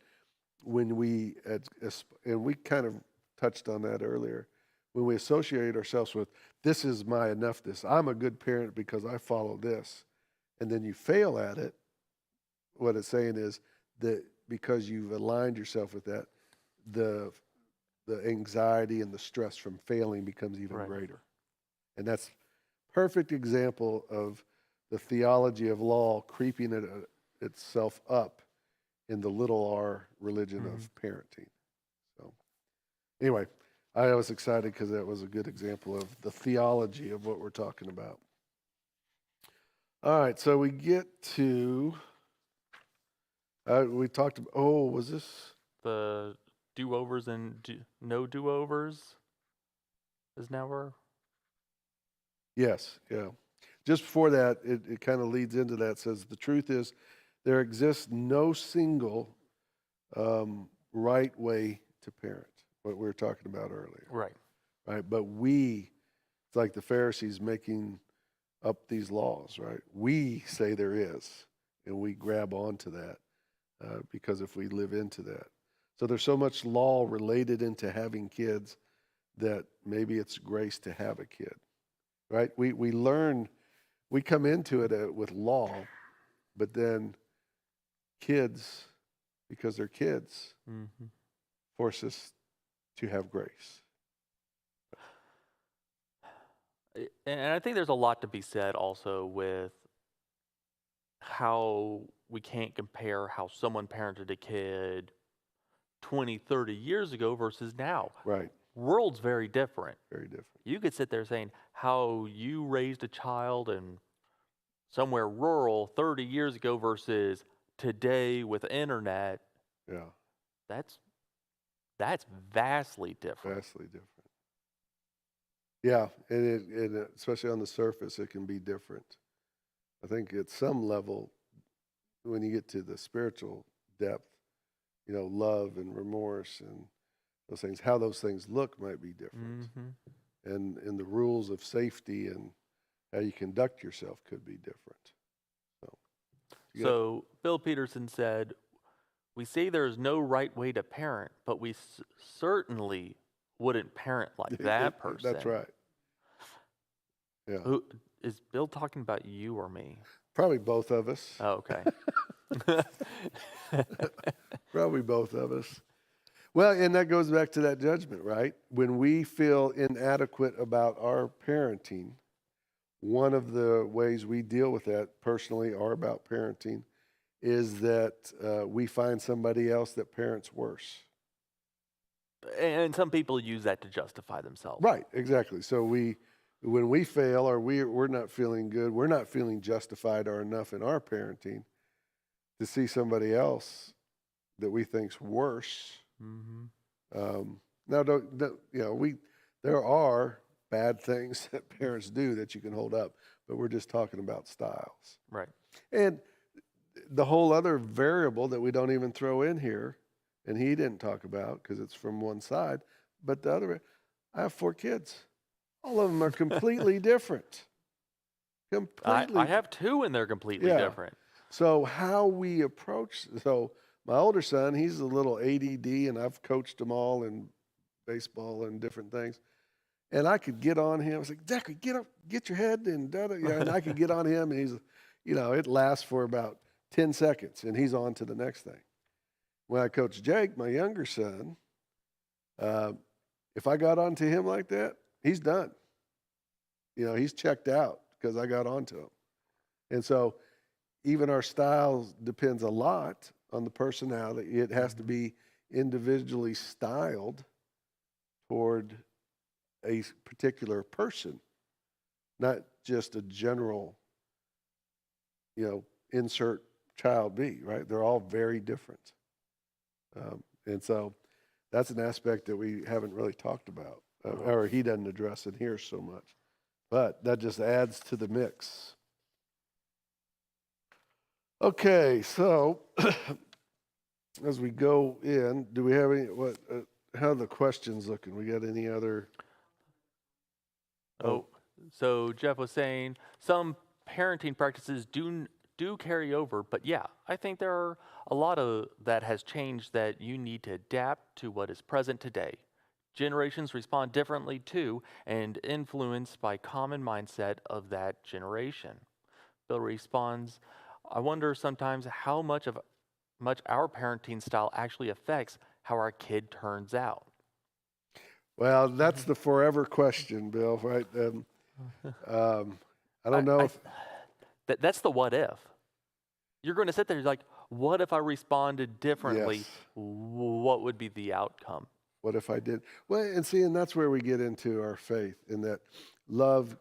when and we kind of touched on that earlier, when we associate ourselves with, this is my enoughness, I'm a good parent because I follow this, and then you fail at it, what it's saying is that because you've aligned yourself with that, the anxiety and the stress from failing becomes even greater. And that's perfect example of the theology of law creeping itself up in the little r religion of parenting. So anyway, I was excited because that was a good example of the theology of what we're talking about. All right, so we get to, we talked about, was this? The do-overs and no do-overs is now where? Yes, yeah. Just before that, it kind of leads into that. It says, the truth is, there exists no single right way to parent, what we were talking about earlier. Right. But it's like the Pharisees making up these laws, right? We say there is, and we grab onto that because if we live into that. So there's so much law related into having kids that maybe it's grace to have a kid, right? We come into it with law, but then kids, because they're kids, force us to have grace. And I think there's a lot to be said also with how we can't compare how someone parented a kid 20, 30 years ago versus now. Right. World's very different. Very different. You could sit there saying how you raised a child in somewhere rural 30 years ago versus today with the internet. Yeah. That's vastly different. Vastly different. Yeah, and especially on the surface, it can be different. I think at some level, when you get to the spiritual depth, love and remorse and those things, how those things look might be different. And the rules of safety and how you conduct yourself could be different. So Bill Peterson said, we say there is no right way to parent, but we certainly wouldn't parent like that person. That's right. Yeah. Who is Bill talking about, you or me? Probably both of us. Oh, okay. Probably both of us. Well, and that goes back to that judgment, right? When we feel inadequate about our parenting, one of the ways we deal with that personally or about parenting is that we find somebody else that parents worse. And some people use that to justify themselves. Right, exactly. So when we fail or we're not feeling good, we're not feeling justified or enough in our parenting to see somebody else that we think's worse. Mm-hmm. Now, there are bad things that parents do that you can hold up, but we're just talking about styles. Right. And the whole other variable that we don't even throw in here, and he didn't talk about because it's from one side, but the other, I have 4 kids. All of them are completely different. I have 2 and they're completely different. So how we approach, my older son, he's a little ADD, and I've coached him all in baseball and different things. And I could get on him. I was like, Zachary, get up, get your head, and and I could get on him, and he's, it lasts for about 10 seconds, and he's on to the next thing. When I coached Jake, my younger son, if I got onto him like that, he's done. He's checked out because I got onto him. And so even our styles depends a lot on the personality. It has to be individually styled toward a particular person, not just a general, insert child B, right? They're all very different. And so that's an aspect that we haven't really talked about, or he doesn't address in here so much. But that just adds to the mix. Okay, so as we go in, do we have any, how are the questions looking? We got any other? So Jeff was saying some parenting practices do carry over, but yeah, I think there are a lot of that has changed that you need to adapt to what is present today. Generations respond differently to and influenced by common mindset of that generation. Bill responds, I wonder sometimes how much our parenting style actually affects how our kid turns out. Well, that's the forever question, Bill, right? I don't know if... That's the what if. You're going to sit there and you're like, what if I responded differently? Yes. What would be the outcome? What if I did? Well, and that's where we get into our faith, in that love,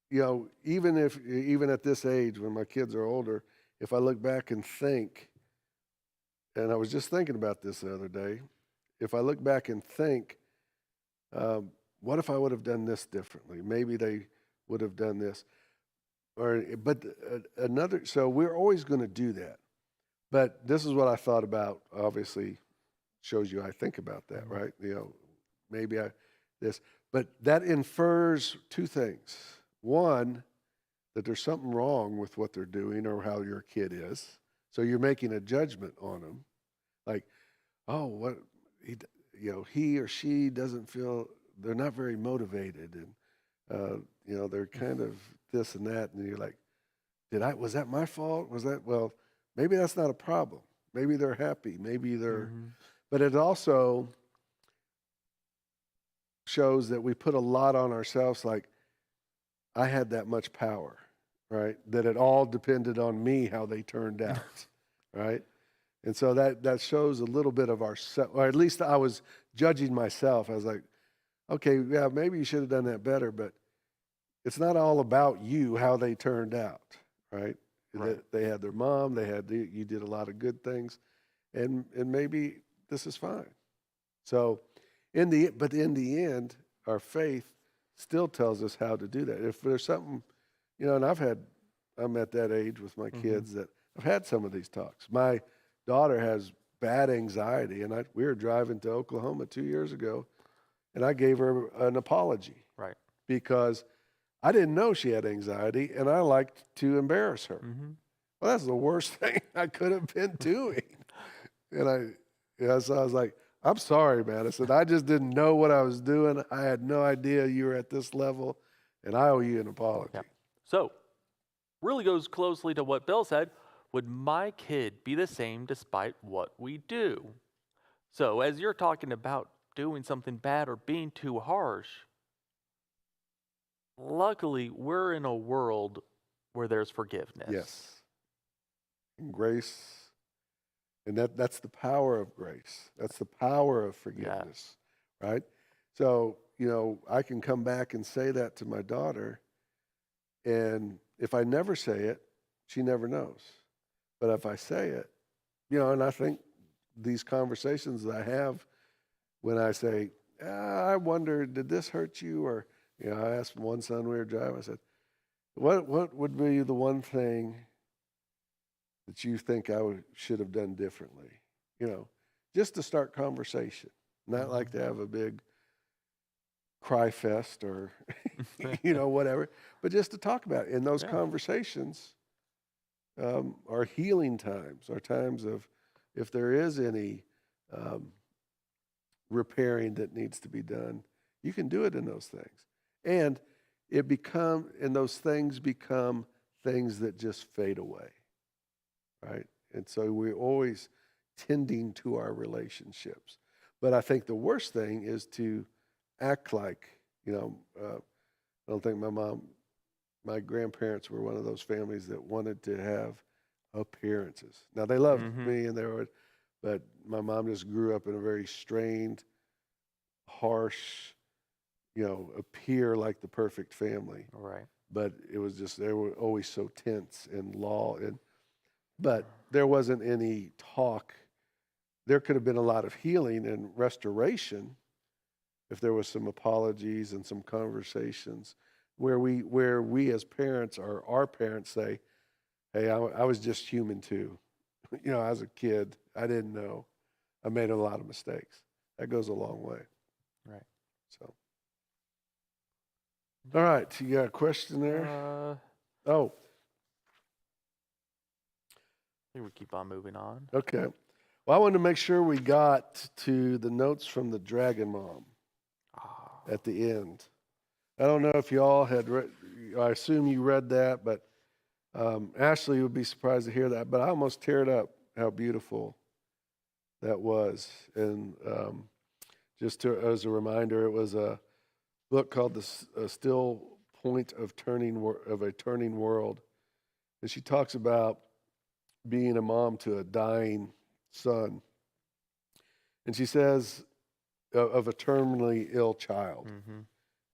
even at this age, when my kids are older, if I look back and think, and I was just thinking about this the other day, if I look back and think, what if I would have done this differently? Maybe they would have done this. So we're always going to do that. But this is what I thought about, obviously shows you I think about that, right? Maybe but that infers 2 things. One, that there's something wrong with what they're doing or how your kid is. So you're making a judgment on them. Like, oh, he or she doesn't feel, they're not very motivated, and they're kind of this and that, and you're like, was that my fault? Well, maybe that's not a problem. Maybe they're happy. Maybe they're, but it also shows that we put a lot on ourselves, like, I had that much power, right? That it all depended on me how they turned out, right? And so that shows a little bit of ourself, or at least I was judging myself. I was like, okay, yeah, maybe you should have done that better, but it's not all about you, how they turned out, right? They had their mom, you did a lot of good things, and maybe this is fine. So in the end, our faith still tells us how to do that. If there's something, and I'm at that age with my kids that I've had some of these talks. My daughter has bad anxiety, and we were driving to Oklahoma 2 years ago, and I gave her an apology. Right. Because I didn't know she had anxiety, and I liked to embarrass her. Well, that's the worst thing I could have been doing. And so I was like, I'm sorry, Madison. I just didn't know what I was doing. I had no idea you were at this level. and I owe you an apology. Yeah. So, really goes closely to what Bill said. Would my kid be the same despite what we do? So, as you're talking about doing something bad or being too harsh, luckily we're in a world where there's forgiveness. Yes. And grace. And that's the power of grace. That's the power of forgiveness, right? So, I can come back and say that to my daughter, and if I never say it, she never knows. But if I say it, and I think these conversations that I have when I say, I wonder, did this hurt you? Or, I asked one son we were driving, I said, what would be the one thing that you think I should have done differently? Just to start conversation, not like to have a big cry fest or, whatever, but just to talk about it. And those conversations are healing times, are times of, if there is any repairing that needs to be done, you can do it in those things. And those things become things that just fade away, right? And so we're always tending to our relationships. But I think the worst thing is to act like, I don't think my grandparents were one of those families that wanted to have appearances. Now, they loved me, but my mom just grew up in a very strained, harsh, appear like the perfect family. Right. But it was just, they were always so tense and but there wasn't any talk. There could have been a lot of healing and restoration if there was some apologies and some conversations where we as parents or our parents say, hey, I was just human too. As a kid, I didn't know. I made a lot of mistakes. That goes a long way. Right. So, all right, you got a question there? I think we keep on moving on. Okay. Well, I wanted to make sure we got to the notes from the Dragon Mom at the end. I don't know if you all had read, I assume you read that, but Ashley would be surprised to hear that, but I almost teared up how beautiful that was. And as a reminder, it was a book called The Still Point of a Turning World. And she talks about being a mom to a dying son. And she says, of a terminally ill child.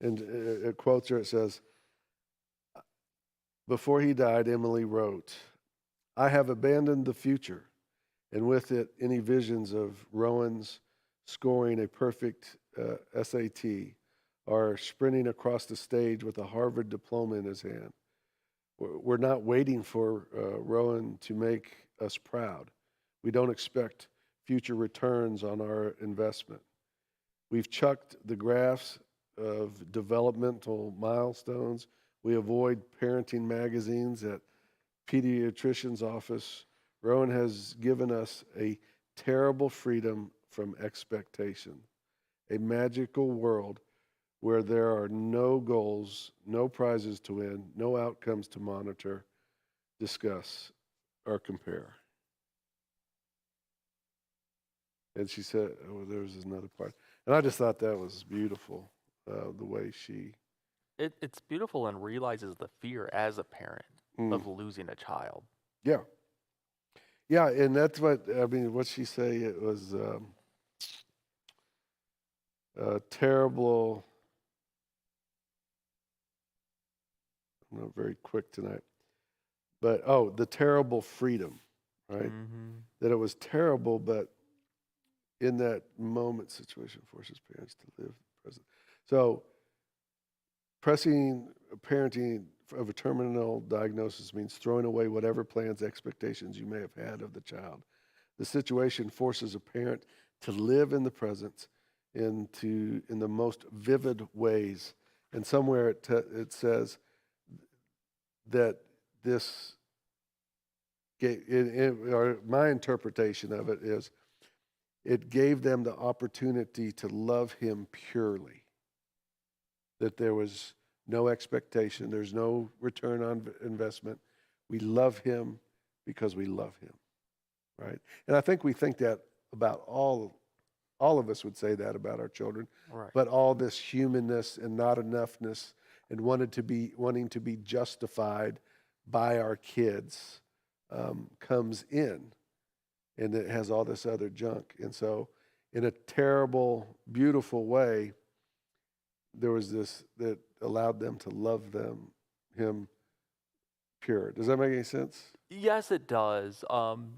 And it quotes her, it says, before he died, Emily wrote, I have abandoned the future, and with it, any visions of Rowan's scoring a perfect SAT or sprinting across the stage with a Harvard diploma in his hand. We're not waiting for Rowan to make us proud. We don't expect future returns on our investment. We've chucked the graphs of developmental milestones. We avoid parenting magazines at pediatrician's office. Rowan has given us a terrible freedom from expectation, a magical world where there are no goals, no prizes to win, no outcomes to monitor, discuss, or compare. And she said, there was another part. And I just thought that was beautiful, the way she... It's beautiful and realizes the fear as a parent of losing a child. Yeah. Yeah, and that's what'd she say? It was terrible... I'm not very quick tonight. But, the terrible freedom, right? That it was terrible, but in that moment, situation forces parents to live present. So, parenting of a terminal diagnosis means throwing away whatever plans, expectations you may have had of the child. The situation forces a parent to live in the present in the most vivid ways. And somewhere it says that this, or my interpretation of it is, it gave them the opportunity to love him purely. That there was no expectation. There's no return on investment. We love him because we love him, right? And I think we think that about all of us would say that about our children. Right. But all this humanness and not enoughness and wanting to be justified by our kids comes in, and it has all this other junk. And so, in a terrible, beautiful way, there was this that allowed them to love him pure. Does that make any sense? Yes, it does. And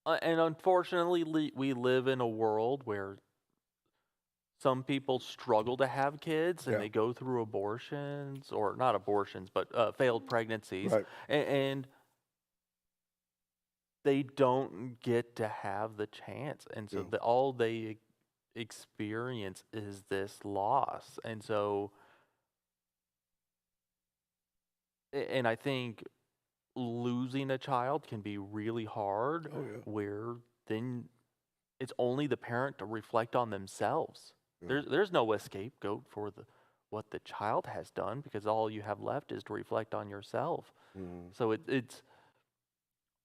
unfortunately, we live in a world where some people struggle to have kids and Yeah. they go through abortions, or not abortions, but failed pregnancies. Right. And they don't get to have the chance. And so Yeah. all they experience is this loss. And so, and I think losing a child can be really hard, Oh, yeah. where then it's only the parent to reflect on themselves. Yeah. There's no scapegoat for what the child has done, because all you have left is to reflect on yourself. Mhm. So it's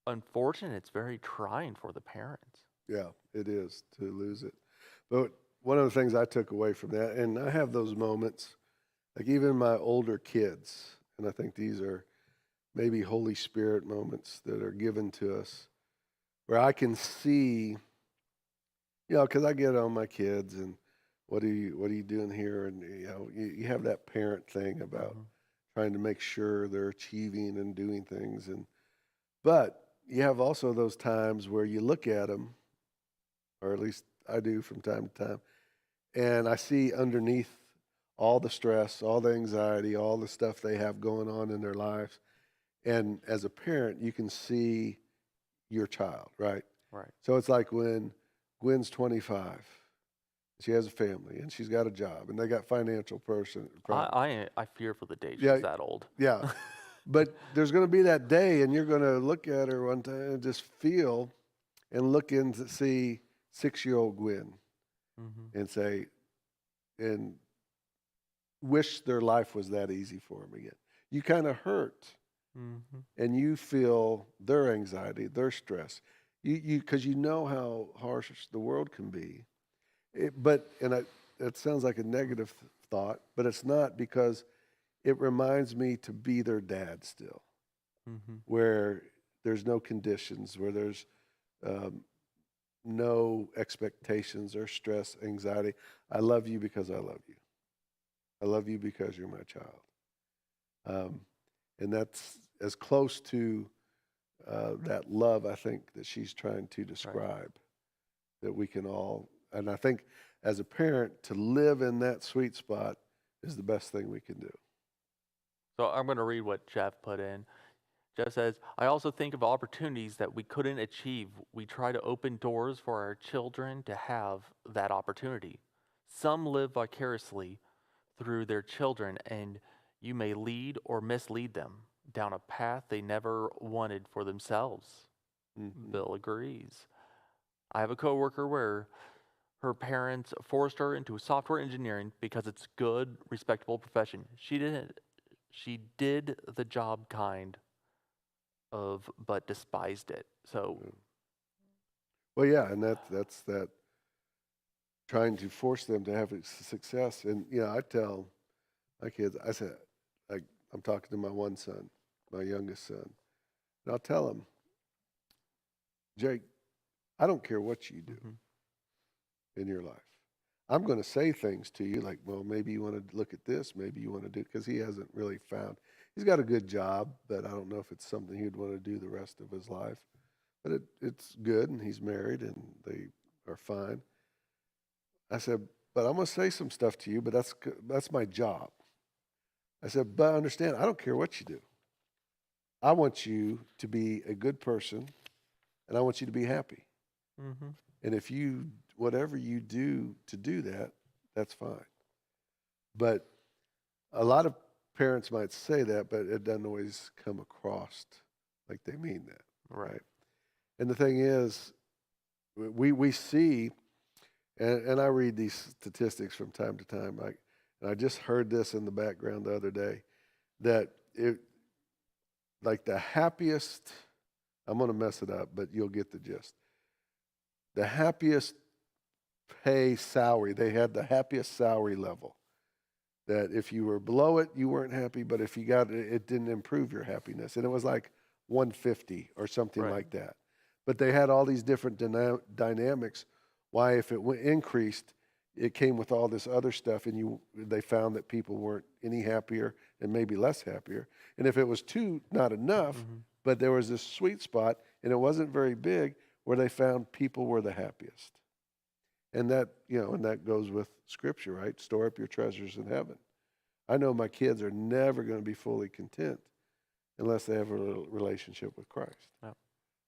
unfortunate. It's very trying for the parents. Yeah, it is to lose it. But one of the things I took away from that, and I have those moments, like even my older kids, and I think these are maybe Holy Spirit moments that are given to us, where I can see, because I get on my kids and what are you doing here, and you have that parent thing about Mhm. trying to make sure they're achieving and doing things, but you have also those times where you look at them, or at least I do from time to time, and I see underneath all the stress, all the anxiety, all the stuff they have going on in their lives. And as a parent, you can see your child, right? Right. So it's like when Gwen's 25, she has a family and she's got a job and they got financial problems. I fear for the day she's Yeah. that old. Yeah. But there's going to be that day, and you're going to look at her one time and just feel and look in to see 6-year-old Gwen Mm-hmm. and say, and wish their life was that easy for them again. You kind of hurt, Mm-hmm. and you feel their anxiety, their stress. Because you know how harsh the world can be. It sounds like a negative thought, but it's not, because it reminds me to be their dad still, Mm-hmm. where there's no conditions, where there's no expectations or stress, anxiety. I love you because I love you. I love you because you're my child. And that's as close to that love, I think, that she's trying to describe, that we can all, and I think as a parent, to live in that sweet spot is the best thing we can do. So I'm going to read what Jeff put in. Jeff says, I also think of opportunities that we couldn't achieve. We try to open doors for our children to have that opportunity. Some live vicariously through their children, and you may lead or mislead them down a path they never wanted for themselves. Mm-hmm. Bill agrees. I have a coworker where her parents forced her into software engineering because it's good, respectable profession. She did the job kind of, but despised it. So, Well, yeah, and that's that, trying to force them to have success. And I tell my kids, I said, like, I'm talking to my one son, my youngest son, and I'll tell him, Jake, I don't care what you do in your life. I'm going to say things to you like, well, maybe you want to look at this, maybe you want to do, because he hasn't really found, he's got a good job, but I don't know if it's something he'd want to do the rest of his life. But it's good, and he's married, and they are fine. I said, but I'm going to say some stuff to you, but that's my job. I said, but understand, I don't care what you do. I want you to be a good person, and I want you to be happy. mm-hmm. And whatever you do to do that, that's fine. But a lot of parents might say that, but it doesn't always come across like they mean that. Right. And the thing is, we see, and I read these statistics from time to time, like and I just heard this in the background the other day, that like the happiest, I'm going to mess it up, but you'll get the gist. The happiest pay salary, they had the happiest salary level. That if you were below it, you weren't happy, but if you got it, it didn't improve your happiness. And it was like 150 or something Right. like that. But they had all these different dynamics. Why, if it increased, it came with all this other stuff, and they found that people weren't any happier and maybe less happier. And if it was too not enough, but there was this sweet spot, and it wasn't very big, where they found people were the happiest. And that, and that goes with Scripture, right? Store up your treasures in heaven. I know my kids are never going to be fully content unless they have a relationship with Christ. Yep.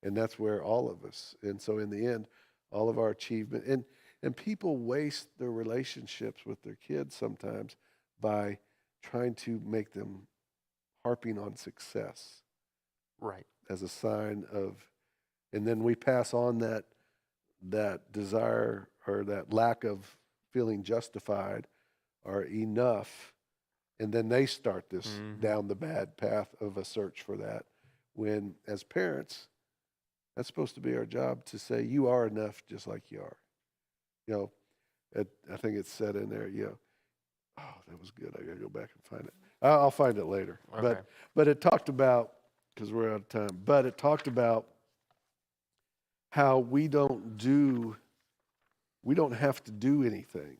And that's where all of us. And so in the end, all of our achievement, and people waste their relationships with their kids sometimes by trying to make them harping on success. Right. As a sign of, and then we pass on that desire or that lack of feeling justified or enough, and then they start this down the bad path of a search for that, when as parents, that's supposed to be our job to say, you are enough just like you are. I think it's said in there, oh, that was good. I got to go back and find it. I'll find it later. Okay. But it talked about, because we're out of time, but it talked about how we don't have to do anything.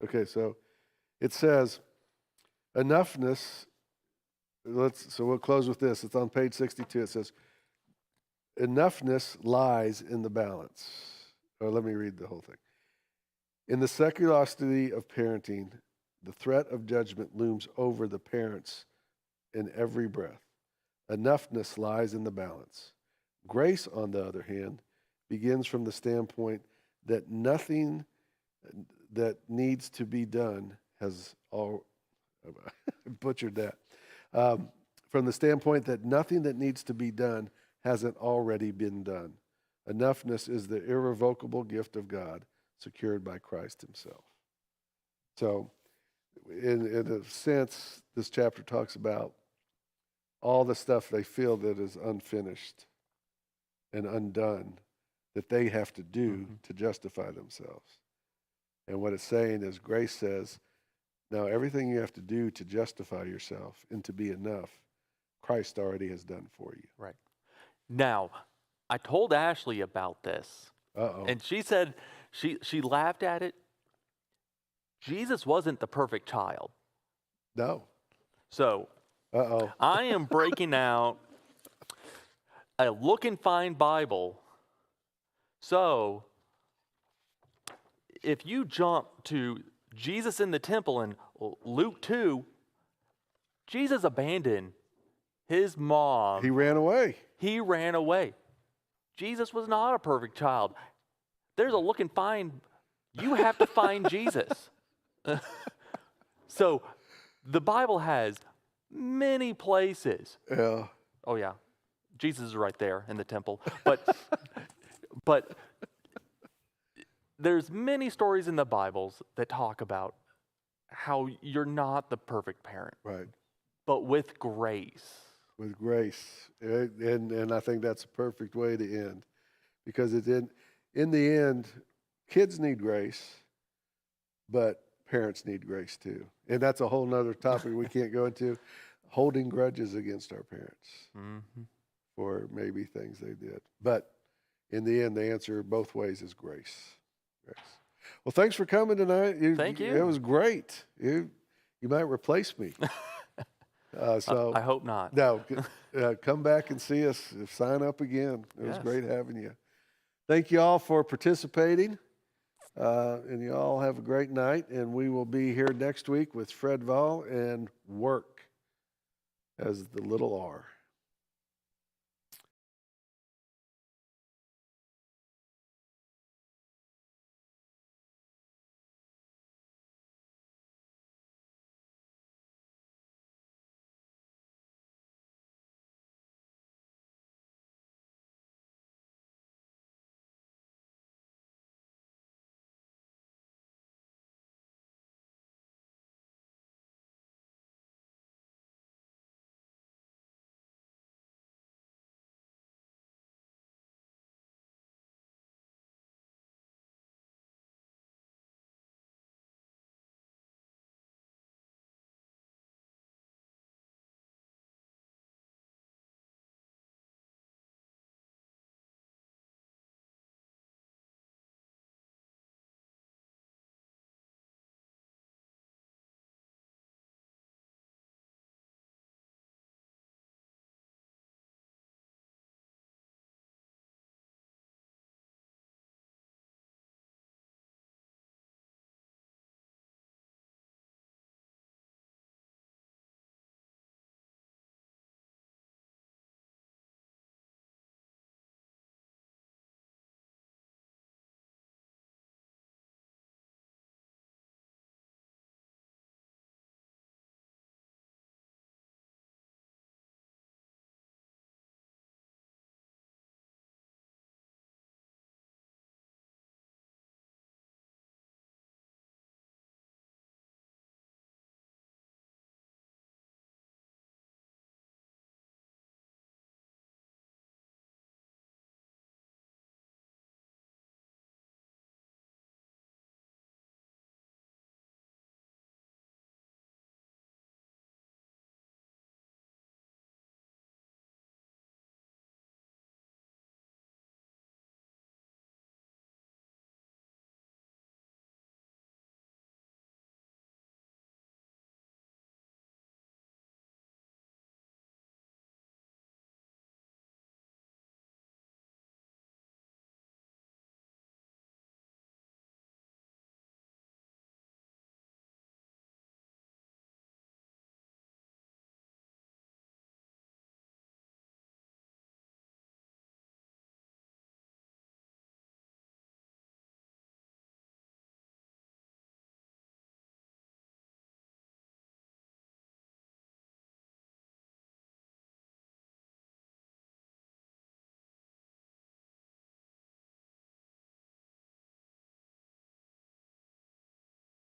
Okay, so it says, enoughness, so we'll close with this. It's on page 62. It says, enoughness lies in the balance. Or let me read the whole thing. In the seculosity of parenting, the threat of judgment looms over the parents in every breath. Enoughness lies in the balance. Grace, on the other hand, begins from the standpoint that nothing that needs to be done has butchered that. From the standpoint that nothing that needs to be done hasn't already been done. Enoughness is the irrevocable gift of God secured by Christ himself. So, in a sense, this chapter talks about all the stuff they feel that is unfinished and undone that they have to do to justify themselves. And what it's saying is, grace says, now everything you have to do to justify yourself and to be enough, Christ already has done for you. Right. Now, I told Ashley about this. Uh-oh. And she said, she laughed at it. Jesus wasn't the perfect child. No. So, Uh-oh. I am breaking out a Look and Find Bible. So, if you jump to Jesus in the temple in Luke 2, Jesus abandoned his mom. He ran away. He ran away. Jesus was not a perfect child. There's a Look and Find. You have to find Jesus. So, the Bible has many places. Yeah. Oh yeah, Jesus is right there in the temple. But there's many stories in the Bibles that talk about how you're not the perfect parent. Right. But with grace. With grace. And I think that's a perfect way to end. Because in the end, kids need grace, but parents need grace too. And that's a whole nother topic we can't go into. Holding grudges against our parents for maybe things they did. But in the end, the answer both ways is grace. Grace. Well, thanks for coming tonight. Thank you. It was great. You might replace me. So I hope not. No, come back and see us. Sign up again. It was great having you. Thank you all for participating. And you all have a great night. And we will be here next week with Fred Vall and Work as the little R.